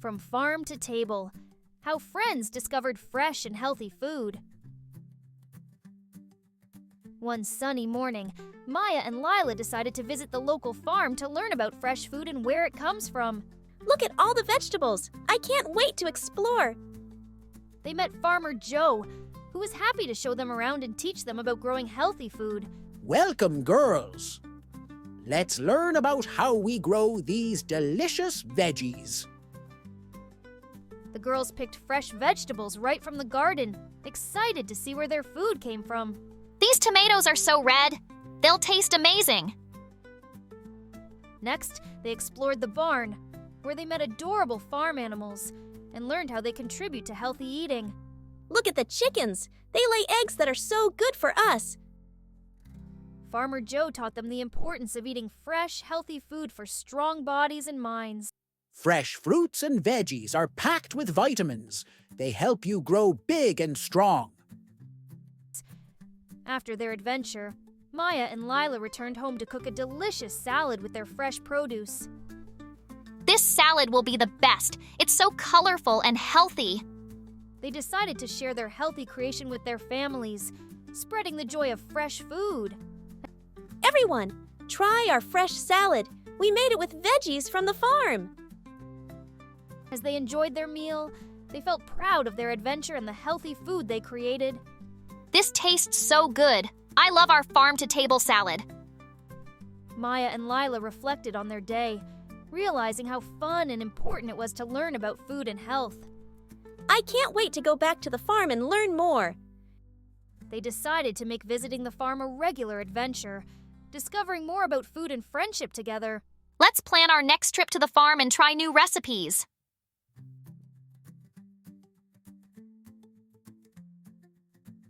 From farm to table, how friends discovered fresh and healthy food. One sunny morning, Maya and Lila decided to visit the local farm to learn about fresh food and where it comes from. Look at all the vegetables! I can't wait to explore! They met Farmer Joe, who was happy to show them around and teach them about growing healthy food. Welcome, girls. Let's learn about how we grow these delicious veggies. The girls picked fresh vegetables right from the garden, excited to see where their food came from. These tomatoes are so red. They'll taste amazing. Next, they explored the barn, where they met adorable farm animals and learned how they contribute to healthy eating. Look at the chickens! They lay eggs that are so good for us! Farmer Joe taught them the importance of eating fresh, healthy food for strong bodies and minds. Fresh fruits and veggies are packed with vitamins. They help you grow big and strong. After their adventure, Maya and Lila returned home to cook a delicious salad with their fresh produce. This salad will be the best. It's so colorful and healthy. They decided to share their healthy creation with their families, spreading the joy of fresh food. Everyone, try our fresh salad. We made it with veggies from the farm. As they enjoyed their meal, they felt proud of their adventure and the healthy food they created. This tastes so good. I love our farm-to-table salad. Maya and Lila reflected on their day, realizing how fun and important it was to learn about food and health. I can't wait to go back to the farm and learn more. They decided to make visiting the farm a regular adventure, discovering more about food and friendship together. Let's plan our next trip to the farm and try new recipes.